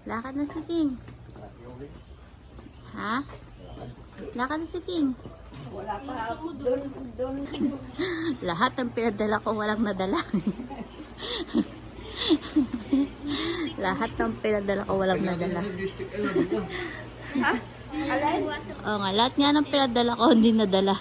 Lakad na si King. Ha? Lakad na si King. Wala pa. Doon. Lahat ng pinadala ko walang nadala. Lahat ng pinadala ko walang nadala. Ha? Alay? Oo nga, lahat nga ng pinadala ko hindi nadala.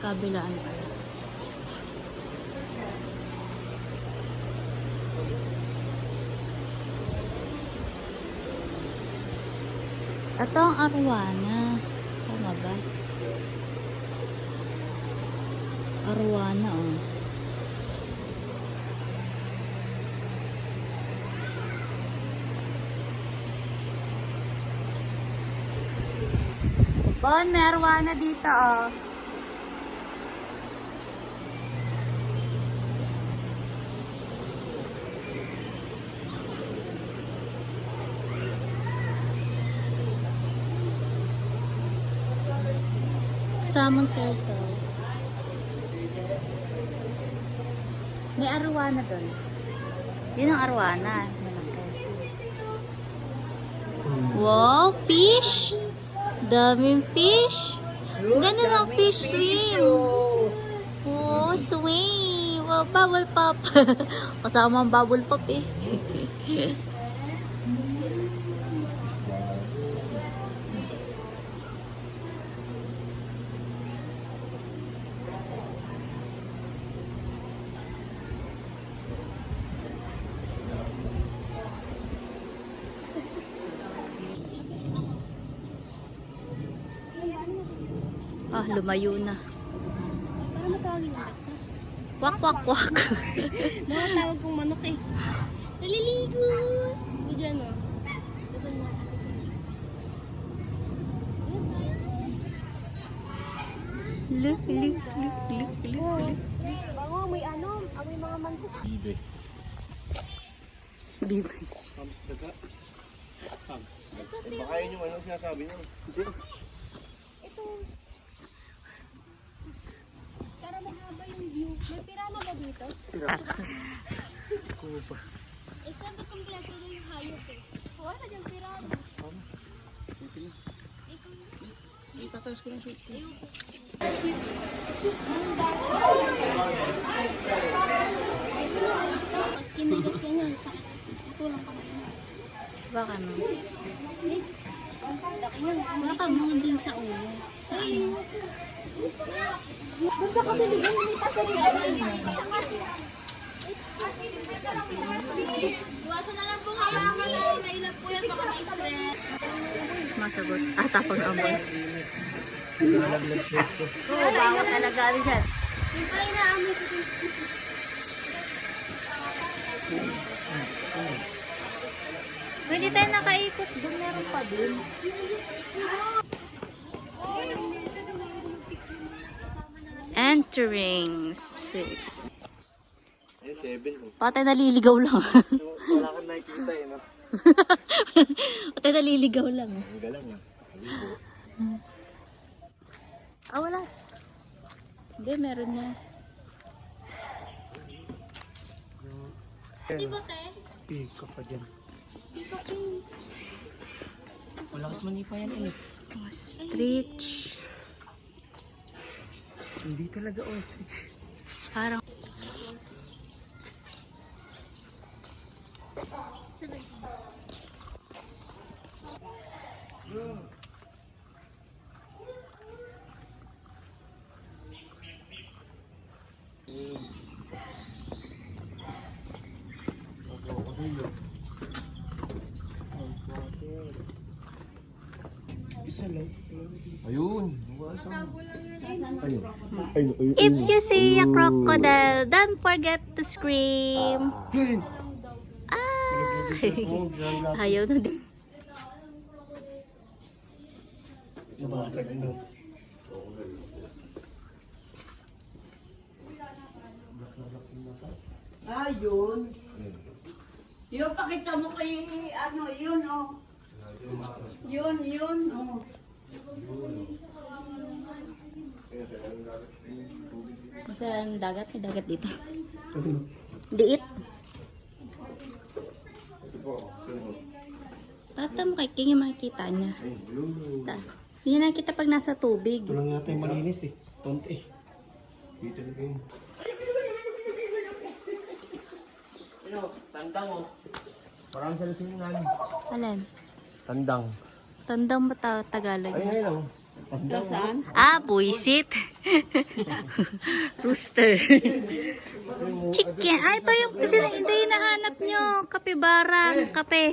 Kabilaan pala. Ito ang arwana. Tama ba? Arwana, oh. Bon, may arwana dito, oh. Salmon turtle. May arwana doon. Yun ang arwana. Wow, fish! Daming fish! Ganda ng fish swim! Oh, swim! Wow, bubble pop! Kasama ang bubble pop eh. Ah, lumayo na. Para matawag yung manok. Kwak, kwak, kwak. Mga tawag kong manok eh. Naliligo! Diyan o. Look, look, look, look, look. Bango, may ano, may mga manok. Bibe. Bibe. Hams daga. Hams. Baka yun yung ano sinasabi niyo. Hindi. Ito. Para mahaba yung view. May pirana ba dito? Kuha pa. Eh, saan ba kompleto na yung hayop eh? Wala dyan pirana. Sige na. Itataas ko ng shoot ko. Pag kinigat ka niyan, sakit. Tulang ka na. Baka no. Laki niyan. Baka mo din sa ulo. Saan? Ganda kasi di ba yung sa pirana? Iwasan na lang pong hawakan na. Mailap po yan, baka ma-stress. Masagot. Ah, tapang amon. Nalaglag shoot ko. Oo, bawal talaga rin dyan. Yung pala inaamoy ko din. Pwede tayo nakaikot doon. Meron pa doon. Entering 6. Ayun, 7 oh. Patay naliligaw lang. Wala kang nakikita eh, no? Patay naliligaw lang. Ang galang ah. Ah, wala. Hindi, meron niya. Di ba, te? Pika pa dyan. Dito king. Malakas manipa yan eh. Ostrich. Hindi talaga ostrich. Parang Ayun. If you see a crocodile, don't forget to scream. Ah! Ayaw na din. Nabasag na. Ah, yun. Yun, pakita mo kay, ano, yun, oh. Yun, oh. Masarap ang dagat. May dagat dito. Diit. Bata mo kay King yung makikita niya. Hindi niya nakikita pag nasa tubig. Ito lang yata yung malinis eh. Tonte. Dito na kayo. Ano? Tandang oh. Parang sa lusingan. Alin? Tandang. Tandang ba Tagalog? Ay, ngayon lang. Tandang. Saan? Ah, buisit. Rooster. Chicken. Ah, ito yung kasi ito yung nahanap nyo. Kapibarang kape.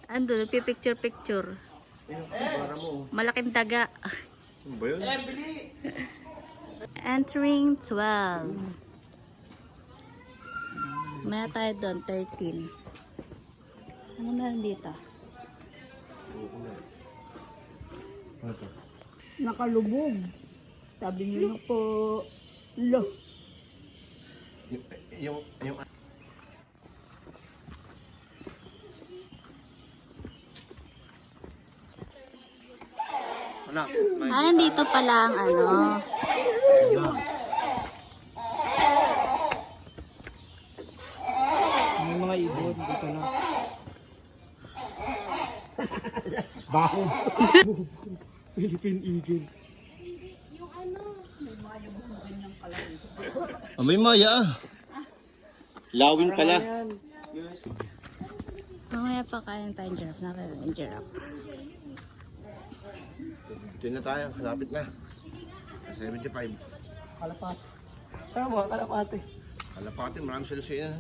Ando, nagpipicture-picture. Para mo. Malaking daga. Ano ba yun? Entering 12. Maya tayo doon, 13. Ano meron dito? Ano to? Nakalubog. Sabi niyo na po, lo. Yung anak, Ah, nandito pala ang ano. may mga ibon dito na. Baho. Philippine Eagle. May maya ah. Lawin pala. Mamaya pa kain tayong giraffe. Nakakain yung giraffe. Dito na tayo, malapit na. 75. Kalapat. Tama, kalapate. Kalapati, marami sila sa iyan.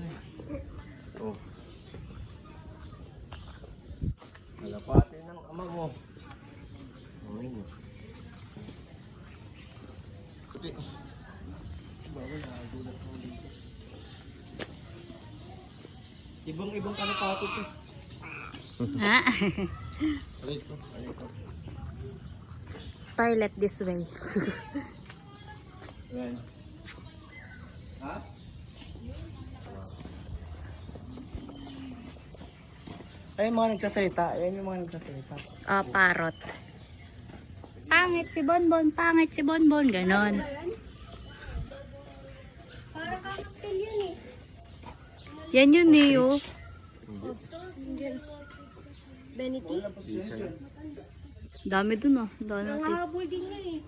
Oh. Kalapati ng ama mo. Oh. Puti. Ibang kalapate ito. Ha? Alit ko. Toilet this way. Ayan. Ha? Ay, mga nagsasalita. Ayan yung mga nagsasalita. Oh, parrot. Pangit si Bonbon, pangit si Bonbon. Ganon. Yan yun eh, oh. Benity? Dami dun, oh. Dami natin. Nakahabol din nga eh.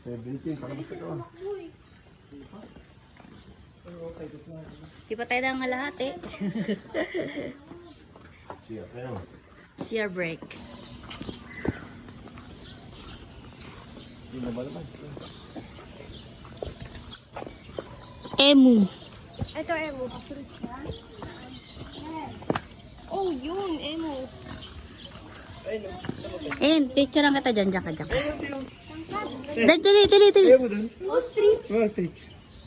17, para basta ito ah. Di pa tayo nang lahat eh. Siya, ano? Shear break. Hindi na ba naman? Emu. Ito, Emo. Oh, yun, Emo. Picture lang kita dyan, dyan ka. Dali. mo dun? Ostrich. Stitch.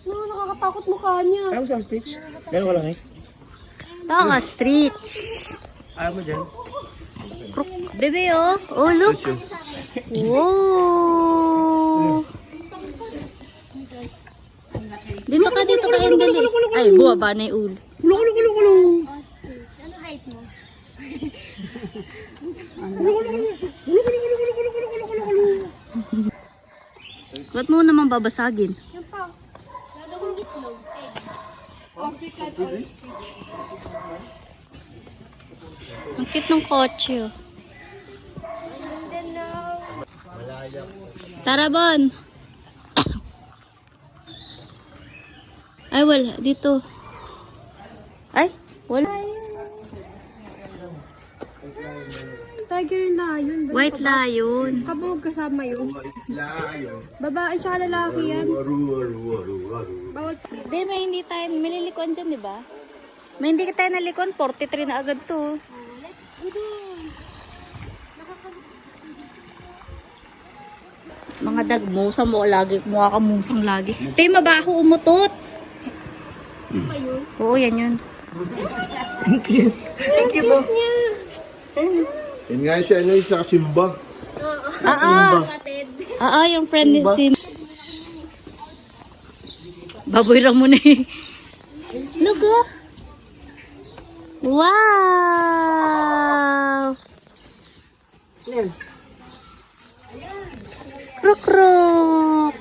No, nakakatakot mukha niya. Ayaw mo sa Stitch? Gano'n ka lang eh? Taka, stretch. Ayaw mo dyan? Bebe, oh. Oh, look. Wow. Dito ka, Endali. Ay, buwaba na yung ulo. Ostrich. Ano height mo? Ba't mo naman babasagin? Yung pa. Gagawin itlog. African ostrich. Ang cute ng kotse, oh. And then now, Tara, Bon. Ay, wala. Dito. Ay, wala. Tiger lion. White lion. Kabog kasama yun. Layo. Babae siya lalaki yan. Bawat Hindi, may hindi tayo mililikuan dyan, di ba? May hindi tayo nalikuan, 43 na agad to. Mga dagmusa mo lagi, mukha ka musang lagi. Tay, mabaho umutot. Oo, yan yun. Yun nga siya, ano yung sa Simba. Yung friend ni Sim. Baboy ra mo na eh. Look, oh. Wow! Kruk kruk.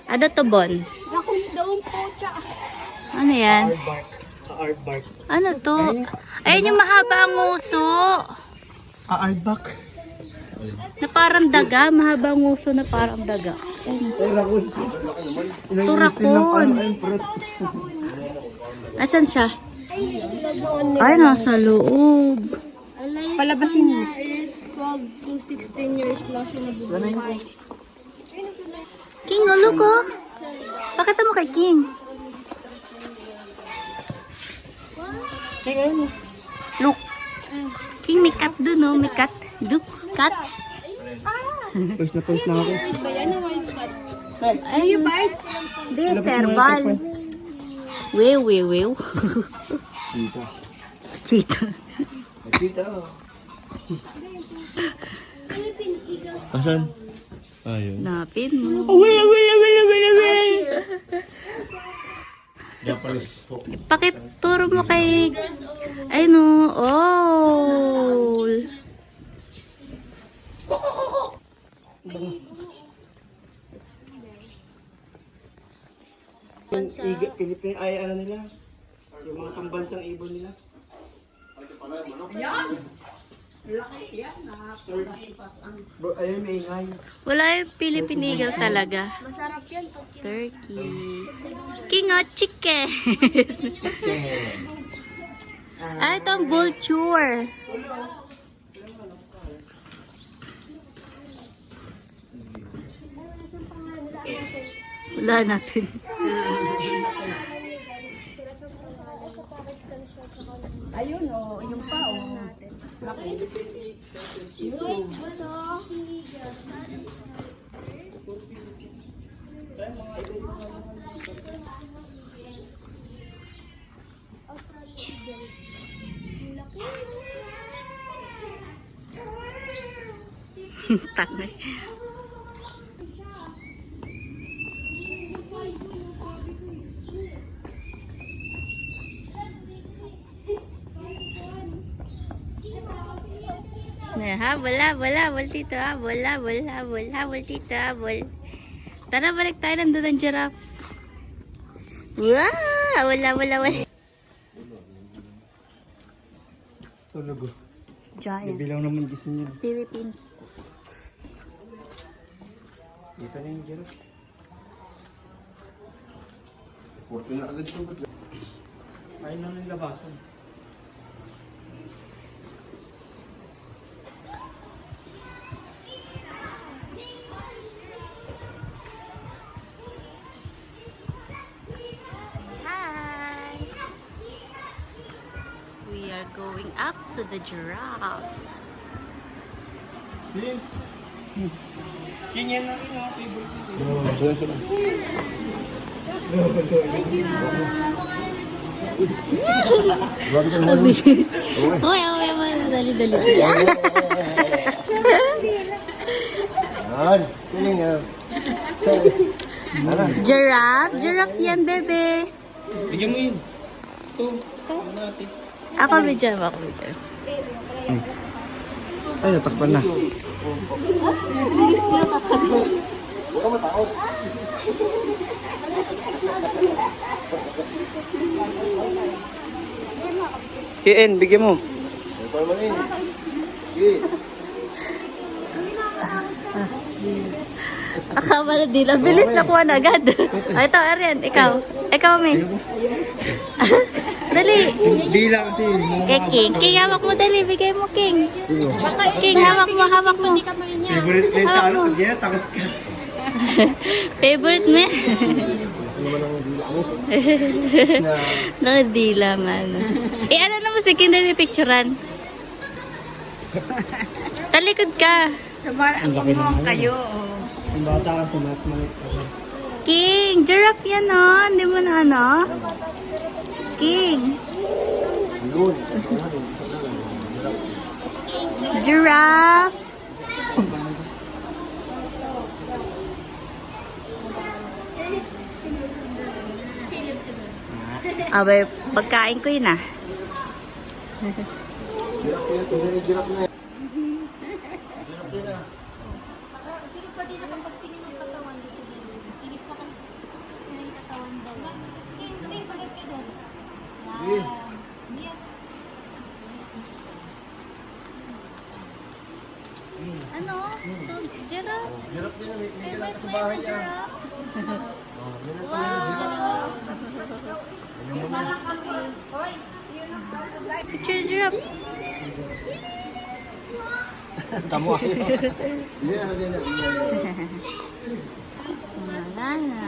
Ano to, Bon? Rakong daong po siya. Ano yan? Aardbark. Ano to? Ayun yung mahaba ang uso. Aardbark. Na parang daga. Mahaba ang uso na parang daga. Ayun. Ay, rakon. Ito rakon. Asan siya? Ay, nasa loob. Palabasin niya. Is 12 to 16 years lang siya nabubuhay. King, oh, look, oh. Pakita mo kay King. Look. King, may cat dun, oh. May cat. Look, cat. Post na ako. Kaya na wild cat. Ay, Yung bird. di, serval. Wew, wew, wew. Dito. Cheetah. Dito. Asan? Ayun. Napin mo. Japanese folk. Pakituro mo kay... Ay, no. Oh. Pilipin ay ano nila, yung mga pambansang ibon nila. Bro, ayun may ingay. Wala yung Philippine Eagle talaga. Masarap yan. Turkey. King of chicken. Ay, ito ang vulture. Wala natin. Ayun, oh, yung pa, oh. Tanay. Habol dito, habol dito, habol. Tara, balik tayo, nandun ang giraffe. Wow! Wala. Tulog. Giant. Bilang naman gising niya. Philippines. Dito na yung giraffe. Porto na agad ito. Ayun lang yung labasan. Hi! We are going up to the giraffe. King yan lang yung favorite nito. Sila. Bakit ka naman? Mabilis. Uy, dali. Yan. Kunin nga. Giraffe yan, bebe. Bigyan mo yun. Ito. Ano natin? Ako medyo. Ay, natakpan na. Kian, bigyan mo. Ito naman eh. Sige. Akama na dila. Bilis nakuha na agad. Ito, Arian. Ikaw, May. Dali. Dila kasi. King. King, hawak mo dali. Bigay mo, King. King, hawak mo, hawak mo. Favorite din sa ano. Pag yan, takot ka. Favorite mo? Ano naman ang dila mo? Nakadila nga, no. Eh, ano naman si King dali picturean? Talikod ka. Ang laki naman kayo. Yung bata kasi mas maliit ako. King, giraffe yan, no? Hindi mo na, ano? King. Giraffe. Abay, pagkain ko yun, ah. Ano? Giraffe? Hirap din. May dila ka sa bahay niya. Wow! Picture giraffe. Tamo ako. Yan, yan. Wala na.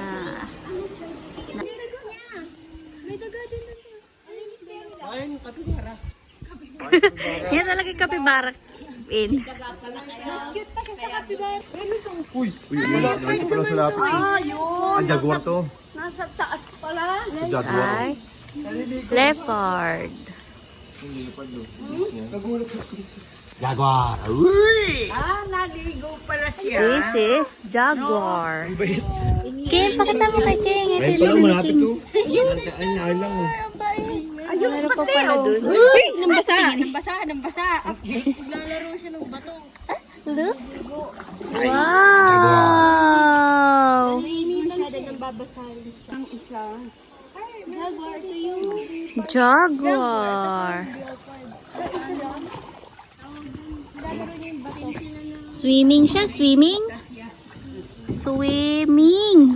Ayun, kapibara. Yan talaga yung kapibara. In. Uy, wala. Nandito pala sa lapit. Yun. Ang jaguar to. Nasa taas pala. Ang jaguar. Ay. Leopard. Jaguar. Uy! Naligo pala siya. This is jaguar. King, pakita mo kay King. Ito Ayun yung pala, ni malapit King. to. Ayun lang. Ayun Meron pa pati, pala oh. dun. Nambasa. Naglalaro siya ng bato. Look. Wow! Naligo siya, then nababasahin siya. Ang isa. Jaguar to you. Jaguar. Naglalaro niya yung bato. Swimming siya, swimming. Swimming.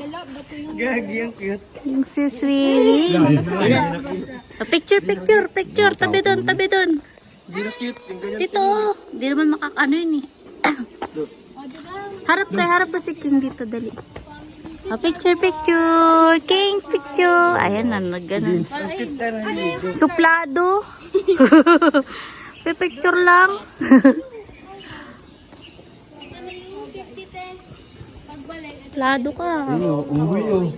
Gagi, ang cute. Yung si swimming. Picture. Tabi doon. Hindi na cute. Yung ganyan. Dito. Hindi naman makakano yun eh. Harap pa si King dito, dali. Picture. King, picture. Ayan na, nagganon. Suplado. Picture lang. Suplado ka. Umuwi oh.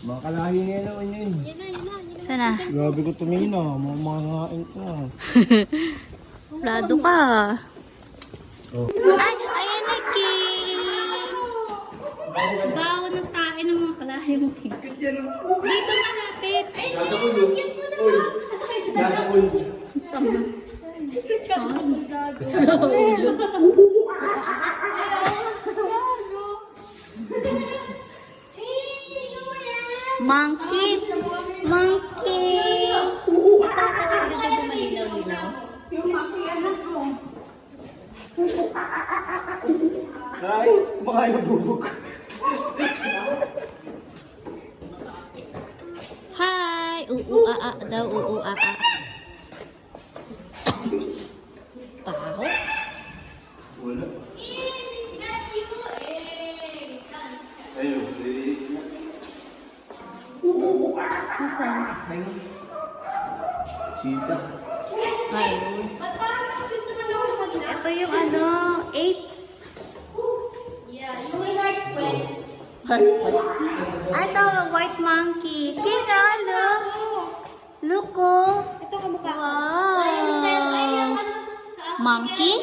Makalahi niya naman yun. Sana? Grabe ko tumingin ah. Mamangain ko ah. Suplado ka. Oh. Ay, ayan na, King. Bawo ng tae ng mga kalahi mo, King. Dito malapit. Tama. Monkey. Ay, kumakain ng bubog. Hi! Daw, Tao? Wala. Ayun, Nasaan? Sita. Ayun. Ito yung ano, apes. Ay, ito, white monkey. King, look. Look, oh. Ito kamukha. Wow. Monkey?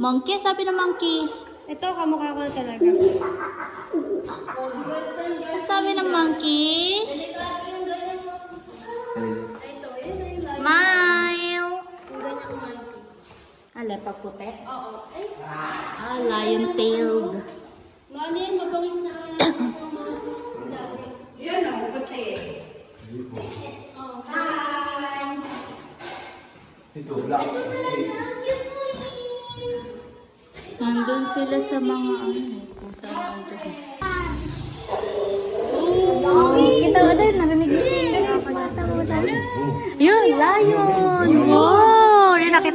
Monkey? Sabi na monkey. Ito kamukha ko talaga. Sabi ng monkey. Smile. Lepag puti? Oo. Lion-tailed. Ano yan? Mabangis na. Yan o, pati. Ito, black. Nandun sila sa mga kung saan andyan. Kita ko din, narinig ko yung pinapagkata mo dali.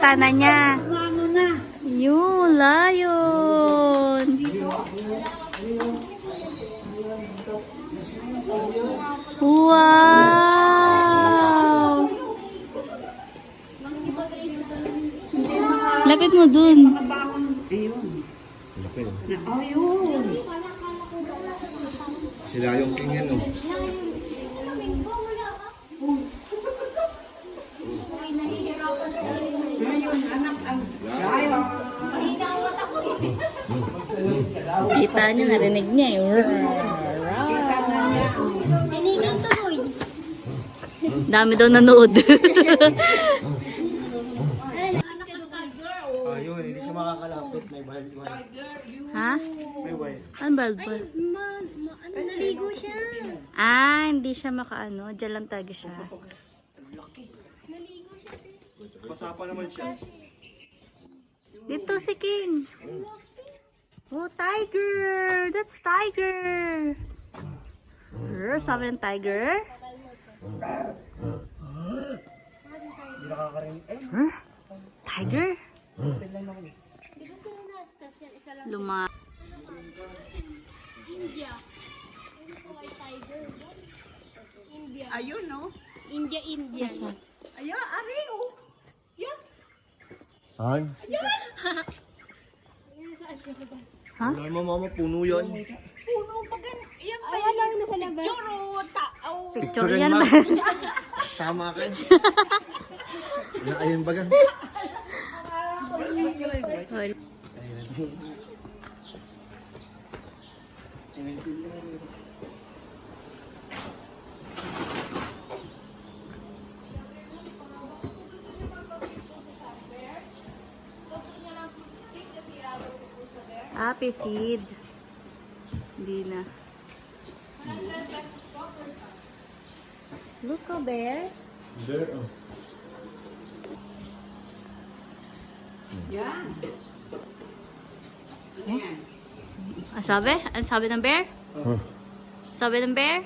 bintana niya. Yun, lion. Wow! Lapit mo dun. Laki. Sila yung king yan, oh. Kita niya, narinig niya eh. Tinigal tuloy. Dami daw nanood. Ayun, hindi siya makakalapit. May wild one. Ha? May wild. Ano balbal? Naligo siya. Ah, hindi siya makaano. Diyan lang talaga siya. Naligo siya. Basa pa naman siya. Dito si King. Oh, tiger! That's tiger! Sabi ng tiger? Hindi nakakarinig. Huh? Tiger? Di ba sila na-stas yan? Isa lang. Luma. India. Ano po ay tiger? India. Ayun, no? India, India. Yes, Ayun, ari, oh. Yan. Han? Ha? Wala mo mama, puno yan. Puno pa gan. Yan pa Ay, alam na sa labas. Yoro, oh. Picture yan ba? Tama ka. Ayun baga. Well, happy feed. Hindi na. Look, a bear. There, oh. Yan. Ano sabi? Ano sabi ng bear? Huh. Sabi ng bear?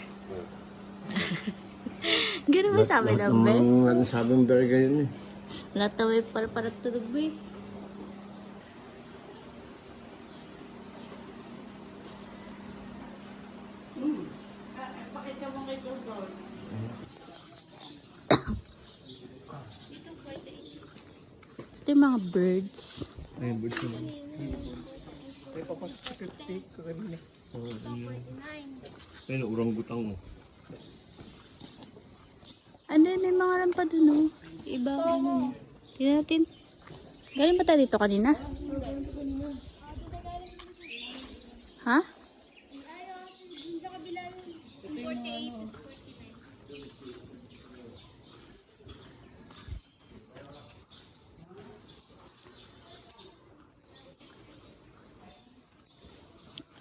Ganun ba sabi ng bear? Ano sabi ng bear ganyan eh? Lahat na may para tulog ba eh. Pakita mo kay Dodon. Ito yung mga birds. Ayun, birds naman. May papasok sa 50 ko kanina. Ayun, urang-gutang mo. Ano may mga rampa dun oh. Iba ano. Tignan natin. Galing ba tayo dito kanina? Ha? Sa kabila yung 48.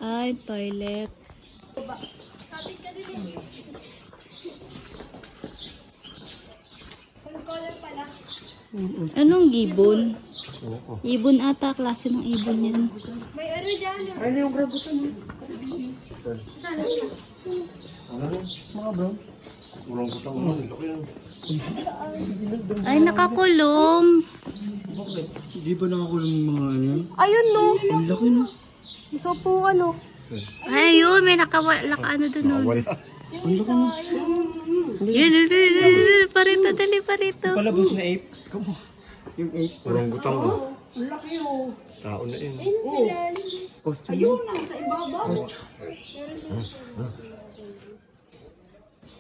Ay, toilet. Sabi ka din eh. Full color pala. Anong ibon? Oo. Ibon ata, klase ng ibon yan. May ano dyan. Ayun yung grabutan mo. Ano? Mga bro. Urang-gutang mo. Laki yan. Ay, nakakulong. Bakit? Hindi ba nakakulong yung mga ano yan? Ayun no. Ang laki no. So po ano. Ay, yun, may ano dun nun. Wala. Ang laki no. Yun, parito, dali, parito. Palabas na ape. Come on. Yung ape. Urang-gutang mo. Ang laki, oh. Tao na yun. Oh. Costume. Ayun, nasa ibabaw.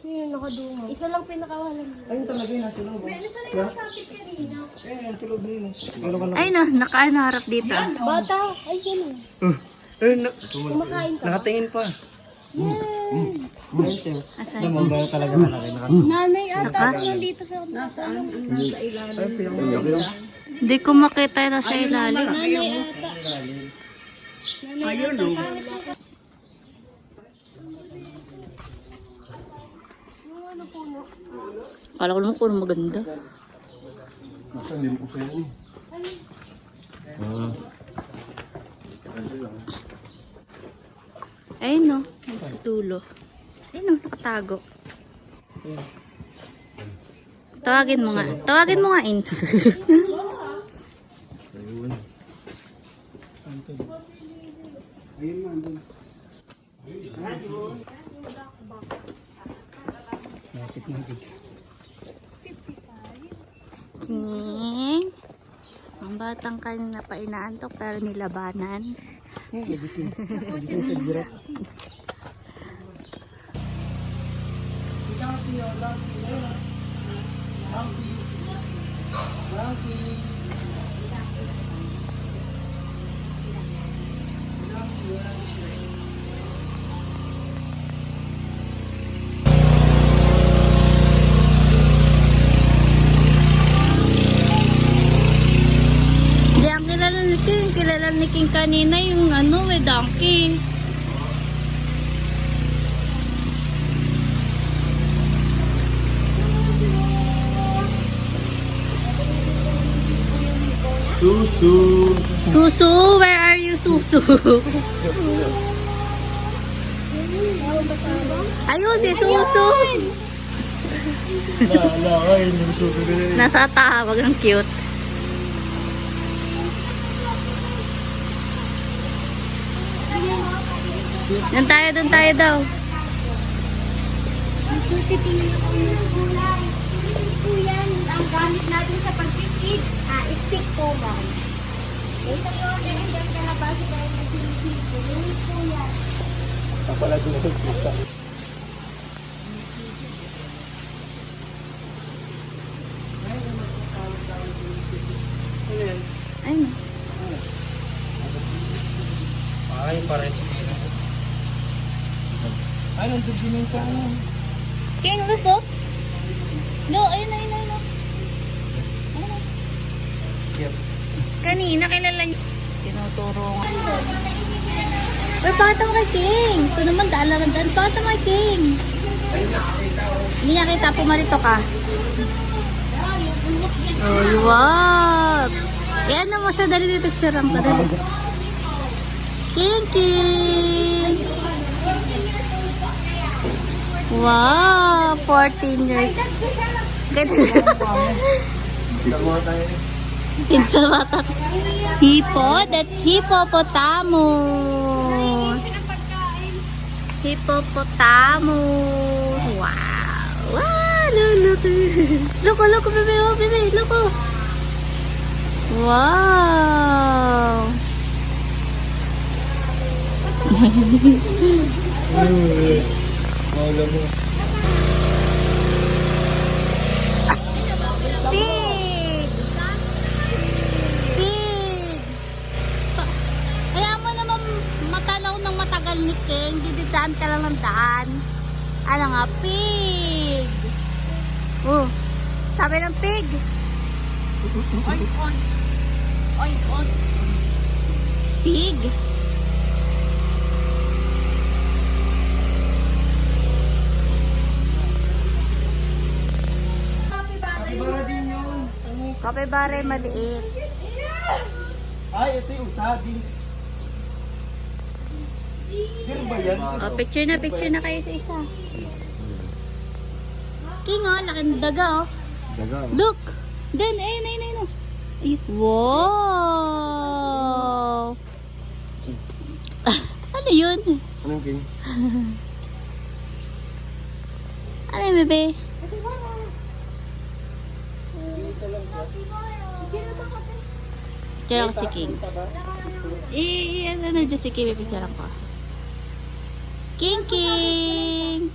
Yun, nakadungo. Isa lang pinakawalan. Ayun talaga yun, nasa loob. May ano sa nagkasapit kanina? Ayun, nasa loob na yun. Ano ka na? Ay, no, nakaano harap dito. Bata. Ay, yun eh. Ayun, Kumakain ka. nakatingin pa. Ayun, Tim. Asan? Naman ba talaga malaki? Nakasunod. Nanay ata ako nandito sa nasaan. Ayun, pinang Hindi ko makita na sa ilalim. Nanay ata. Ayun, oh. Yung ano puno. Kala ko naman kung maganda. Basta hindi ko sa'yo eh. Ah. Ayun no, may tulo. Ayun no, nakatago. Tawagin mo nga. Tawagin mo nga, In. King. Ang batang kanina pa inaantok pero nilabanan. Hindi ang kilala ni King. Kilala ni King kanina yung ano, donkey. Susu. Susu, where are you, Susu? Ayun, si Susu. Ay, yung susu na yun. Nasa tawag, ang cute. Doon tayo daw. Titingin ako ng gulay. Hindi po yan ang gamit natin sa pagpipig. Stick po ba? Ito yung order ng kalabasa dahil nagpipig. Hindi po yan. Kapala doon ang pista. Ayun. Ay, pares nila. Ay, nandun din yung sa ano. King, look po. Lo, ayun. Yep. Kanina kilala niya. Tinuturo nga. Uy, pakita mo kay King. Ito naman, daan. Pakita mo kay King. Hindi niya kita, pumarito ka. Oh, wow. Yan na mo siya, dali pipicturean ko. Dali. King. Wow, 14 years. Pizza bata. Hippo? That's hippopotamus. Hippopotamus. Wow. Wow, look. Look, bebe, look. Wow. Mawala mo. Pig. Kaya mo naman matanaw ng matagal ni King. Dididaan ka lang ng daan. Ano nga, pig. Oh, sabi ng pig. Oink. Pig. Kapibara din yun. Kapibare maliit. Ay, ito yung saging. Pero ba yan? Oh, picture na kayo sa isa. King, oh, laki ng daga, oh. Daga. Look! Then, ayun. Wow! Ano yun? Anong king? Ano yun, bebe? Picture ako si King. Ano dyan si King? Picture ako. King!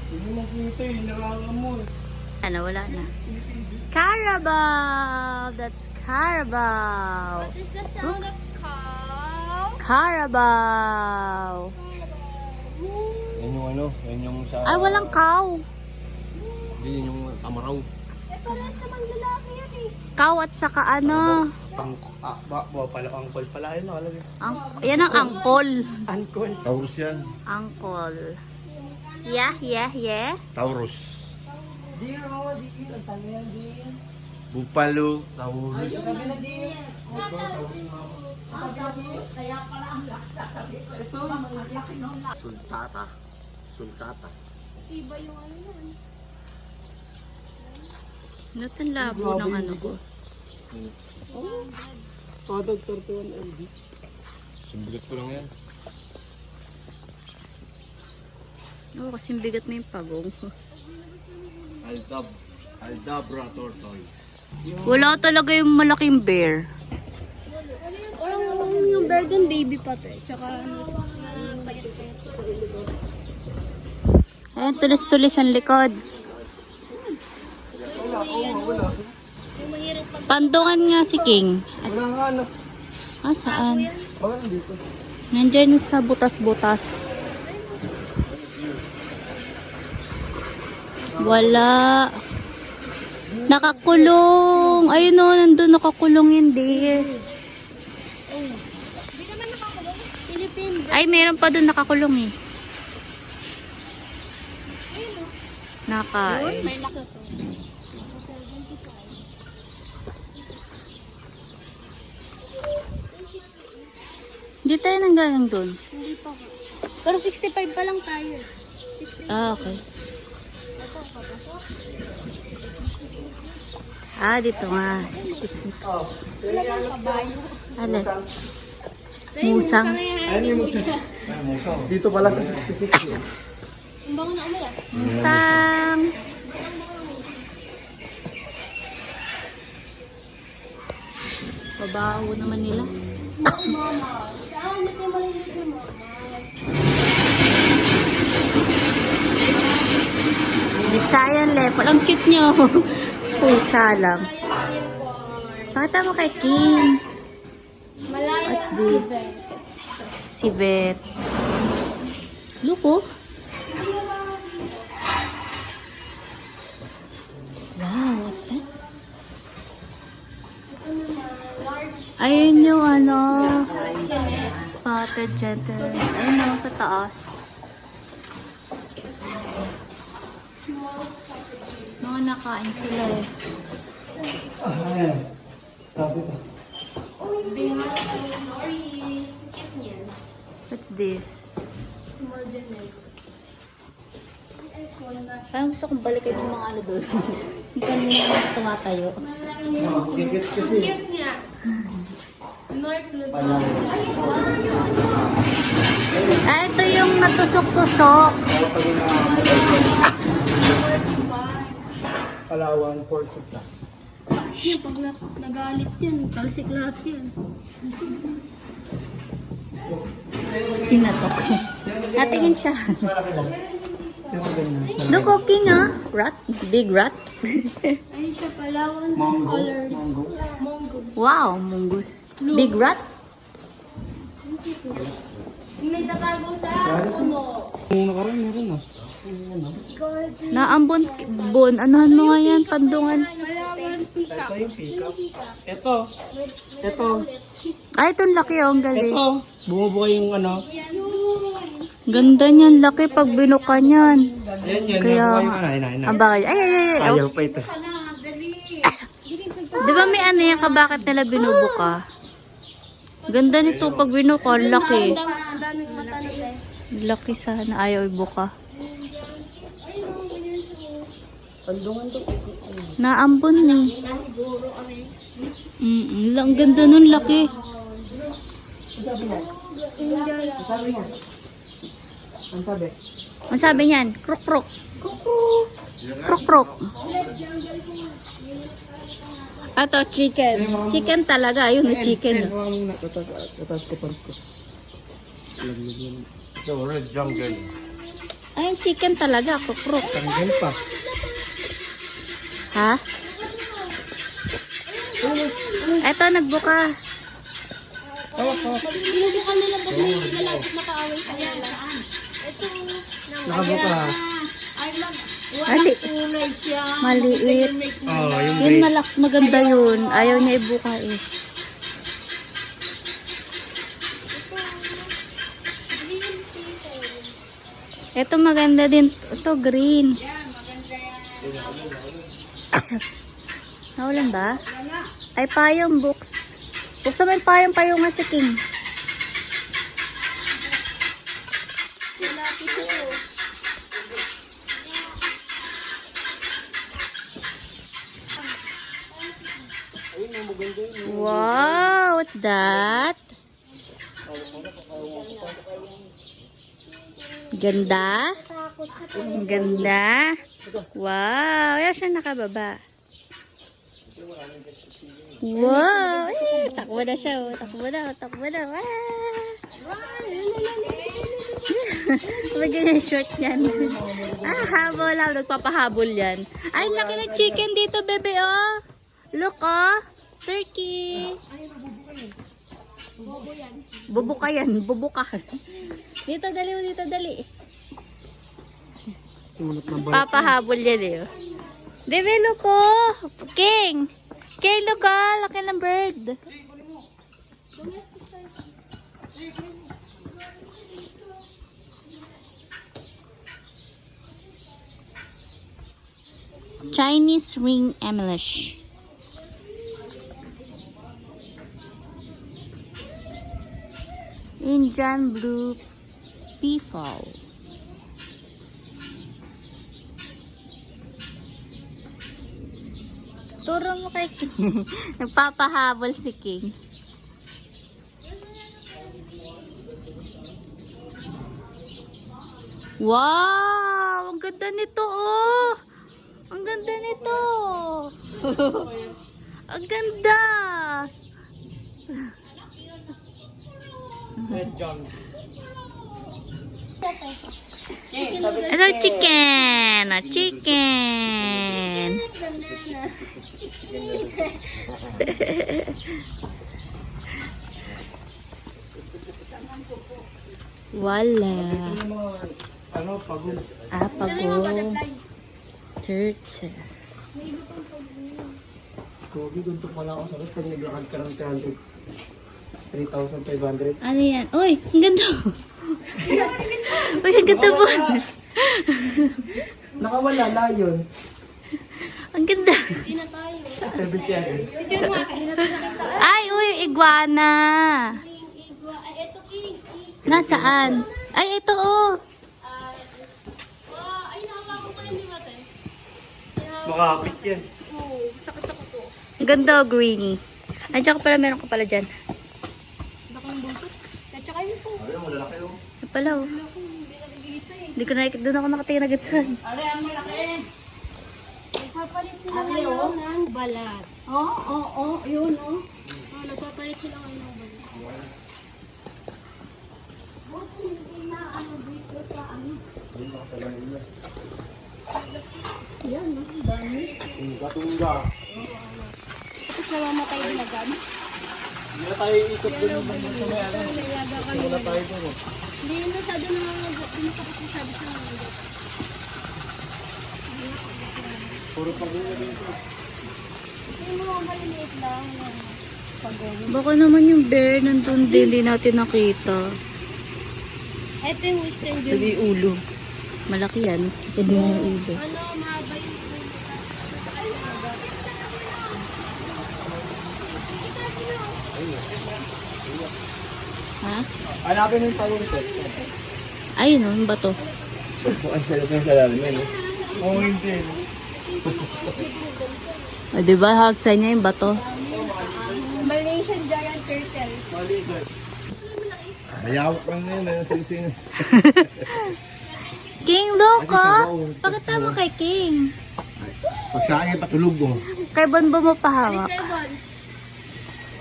Hindi mo makita eh, nakakamol. Ano, wala na. Carabao! That's Carabao! Is the sound of cow? Carabao! Yan yung ano, yan yung sa... Ay, walang cow. Hindi, yan yung amaraw. Parang naman lalaki yan eh. Cow at saka ano. Pala angkol pala yun, nakalagay. Yan ang angkol. Angkol. Taurus yan. Angkol. Yeah. Taurus. Di yan, ang sabi yan, di yan. Bupalo. Taurus. Sabi na di yan. Sultata. Iba yung ano yan. Natang labo ng ano ko. Todog 31 LB. Sumbigat ko lang yan. Oo, kasing bigat mo yung pagong. Aldabra tortoise. Wala talaga yung malaking bear. Parang yung Bergen baby pa to. Tsaka Ayan, tulis-tulis ang likod. Pandungan nga si King. Wala nga ano. Ah, saan? Baka nandito. Nandiyan yung sa butas-butas. Wala. Nakakulong. Ayun o, nandun nakakulong yung deer. Philippine. Ay, meron pa dun nakakulong eh. Nakain. May nakato. Hindi tayo nanggaling dun. Hindi pa ko. Pero 65 pa lang tayo. Ah, okay. Ah, dito nga. 66. Alin? Musang. Ano yung musa? Dito pala sa 66 eh. Ang bango na ulit. Musang. Babaho naman nila. Mama. Saan? Hindi ko malilit yung mama. Visayan leopard. Ang cute nyo. Pusa lang. Pakita mo kay King. Malaya. What's this? Civet. Look oh. Wow, what's that? Ayun yung ano. Spotted gentle. Ayun o, sa taas. Mga nakain sila eh. Ayan. Sabi ko. What's this? Small genet. Parang gusto kong balikan yung mga ano doon. Yung kanina tumatayo. Gigit kasi. Cute niya. North Luzon. Ah, ito yung natusok-tusok. Palawan, Port Suta. Pag nagalit yan, talsik lahat yan. Tinatok. Natingin siya. Yung ganyan. Look, okay nga. Rat. Big rat. Ay, siya Palawan color. Mongoose. Mongoose. Wow, mungus. Big rat. May tatago sa puno. Yung nakaraan meron ah. Naambon. Bon. Anuhan mo nga yan? Pandungan. Palawan peacock. Ito yung peacock. Ito. Ito. Ay, itong laki oh. Ang galing. Ito. Bumubuka yung ano. Ganda niyan. Laki pag binuka niyan. Yan yan. Kaya Bumubuka yung nga. ano. Ay. Ang bakal. Ay, ay, ay. Oh. Ayaw pa ito. Di ba may ano yan? Bakit nila binubuka? Ganda nito pag binuka. Laki. Ang daming mata na tayo. Laki sana. Ayaw ibuka. Pandungan to. Naambon ni. Ang ganda nun. Laki. Ang sabi? Ang sabi niyan? Krok-krok. Krok-krok. Ato, chicken. Chicken talaga. Ayun, chicken. Tatas ko pants ko. The red jungle. Ay, chicken talaga. Krok-krok. Tanggal pa. Ha? Eto, nagbuka. Binubukan nila pag may malapit makaaway sa nila. Ito. Nakabuka. Mali. Maliit. Oh, yung Yun maganda yun. Ayaw niya ibuka eh. Ito maganda din. Ito green. Nawalan ba? Ay, payong books. Buksan mo yung payong nga si King. Wow, what's that? Ganda. takot sa Ang ganda. Wow. Ayan siya nakababa. Wow. Eh, takbo na siya. Oh. Takbo na. Oh. Takbo na. Wow. Maganda yung short yan. Habol lang. Nagpapahabol yan. Ay, laki ng chicken dito, bebe, oh. Look, oh. Turkey. Bubuka yan. Bubuka. Dito, dali. Dito, dali. Papahabol yan, eh. Oh. Bebe, look, oh. King. King, look, oh. Laki ng bird. Chinese ring English. Indian blue peafowl. Turo mo kay King. Nagpapahabol si King. Wow! Ang ganda nito, oh! Ang ganda nito! Ang ganda! Red John. Ito chicken! Oh, chicken! Wala. Ano, pagod. Pagong. Turtle. Kogi, ganito pala ako sa pag naglakad ka ng 3,500. Ano yan? Uy, ang ganda. Uy, ang ganda mo. Nakawala, layon. Ang ganda. 70 yan. Ay, uy, iguana. Ito, King. Nasaan? Ay, ito, oh. Ay, nakabago ko yun, di ba, tayo? Makapit yan. Oo, sakit sa kuto. Ang ganda, oh, greeny. Ay, ka pala, meron ka pala dyan. Bakang buntot. At saka yun po. Ayun, malalaki oh. Ay, pala, oh. Hindi na nagigita eh. Hindi ko nakikita. Doon ako nakatingin agad saan. Nagpapalit sila ngayon ng balat. Oo, yun, oh. Nagpapalit sila ngayon ng balat. Buti hindi na ano dito sa ano. Yan, no? Dami. Katungga. Tapos namamatay din agad. Hindi na tayo ikot doon sa may ano. Nayaga kami. Wala tayo po. Hindi yun masyado nangangagot. Hindi kapag masyado siya nangangagot. Puro pagod na dito. Yung mga maliliit lang. Pag-gawin. Baka naman yung bear nandun din. Hindi natin nakita. Ito yung western Ito yung ulo. Malaki yan. Ito din yung ulo. Ano, mahaba yung Ha? Hanapin mo yung pagod ko. Ayun, oh, yung bato. Ay, sa lalim yan eh. Oo, hindi. O, diba? Hagsa niya yung bato. Malaysian giant turtle. Maligot. Mayawak lang na yun, mayroon silising. King, look, oh. Pakita mo kay King. Pag sa akin, patulog mo. Kay Bonbo mo pahawak.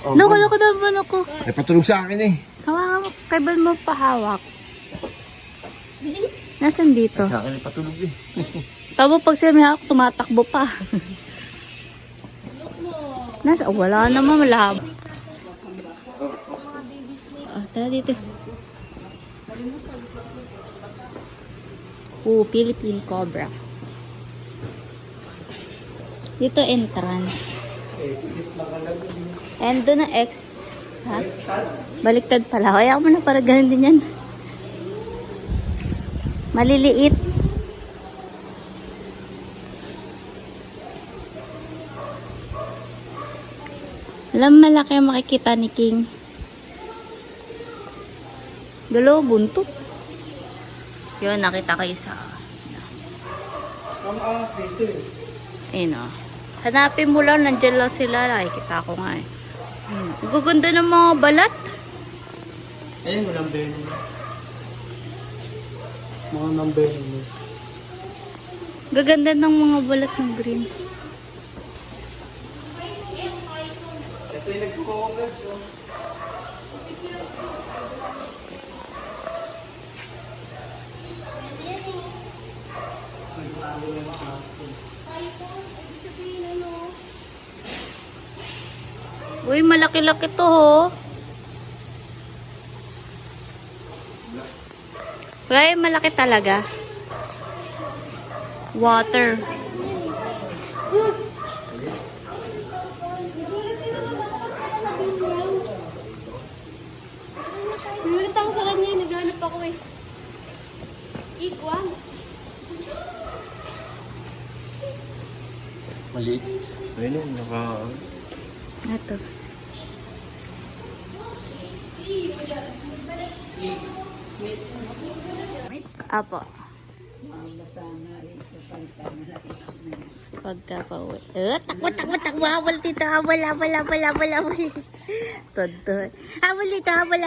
Oh, Loko, loko daw, loko. Ay, patulog sa akin eh. Hawakan mo. Kay Bonbo mo pahawak. Nasaan dito? Sa akin, patulog eh. Tama pag siya may hawak, tumatakbo pa. Nasa, oh, wala naman, malabo. Tara dito. Pili-pili cobra. Dito entrance. And doon ang X. Ha? Baliktad pala. Kaya mo na para ganun din yan. Maliliit. Alam, malaki ang makikita ni King. Dalawa buntot. Yun, nakita ko isa. Ang angas dito eh. Ayun o. Hanapin mo lang, nandiyan lang sila. Nakikita ko nga eh. Ayun. Ang gaganda ng mga balat. Ayun, walang venom. Mga nang venom. Gaganda ng mga balat ng green. Ito yung nagko-congress. Oh. Uy, malaki-laki to ho. Right, malaki talaga. Water. Nulit ako sa kanya, naghanap ako eh. Iguan. Maliit. Ayun o, Ito. Apo. Pagkapauwi. Takbo. Hawal dito. Hawal. Todo. Hawal dito. Hawal.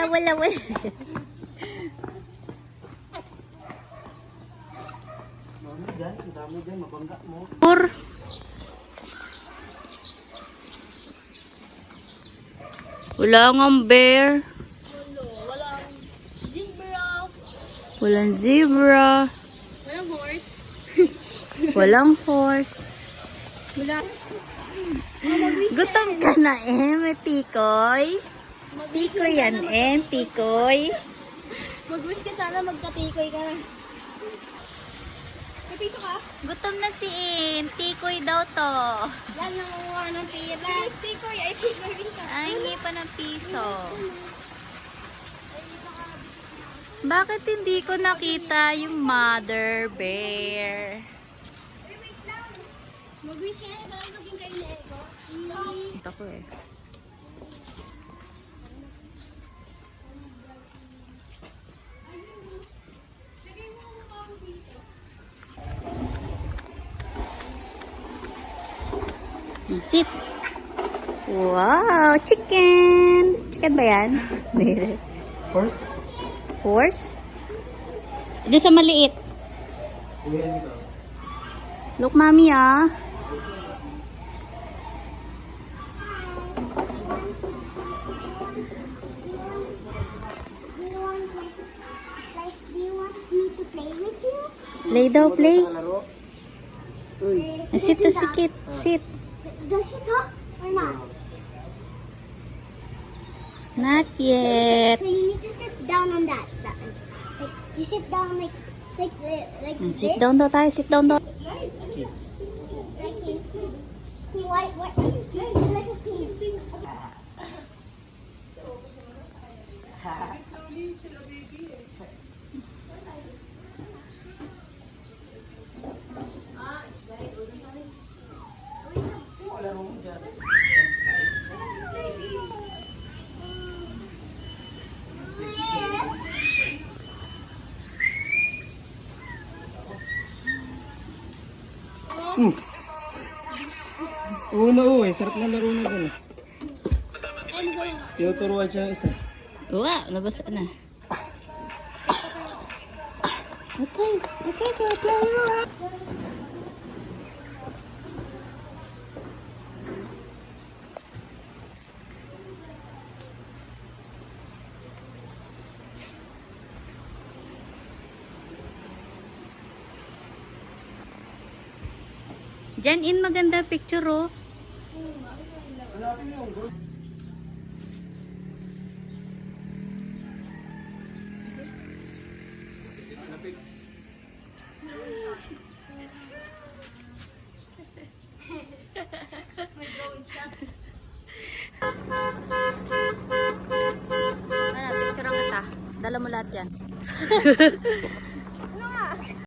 Ang dami dyan, mabangga mo. Pur. Wala ngang bear. Walang zebra. Walang horse. Walang horse. Wala. Gutom ka na may tikoy. Tikoy yan tikoy. Mag-wish ka sana magkatikoy ka na. Kapito ka? Gutom na si tikoy daw to. Yan nangunguha ng tira. Tikoy, ay tikoy rin ka. Ay, hindi pa ng piso. Bakit hindi ko nakita yung mother bear? Mag-wish ka na para maging kayo na ego. Ito ko eh. Sit. Wow, chicken. Chicken ba yan? First, Horse? Doon sa maliit. uwihan nito. Look, mami ah. Do you want me to play with you? Play daw, play. Laro. Uy. Sit to sikit. Sit. Does she talk or not? Not yet. So you need to sit down on that. Like you sit down like this. Sit down daw tayo. Sit down daw. Like this. What is this? Like a pink. Oo na sarap na laro na dun. Tinuturuan siya ng isa. Wow, nabasa na. Okay, play. Diyan in maganda picture oh. Ano, picture ang kita. Dala mo lahat yan.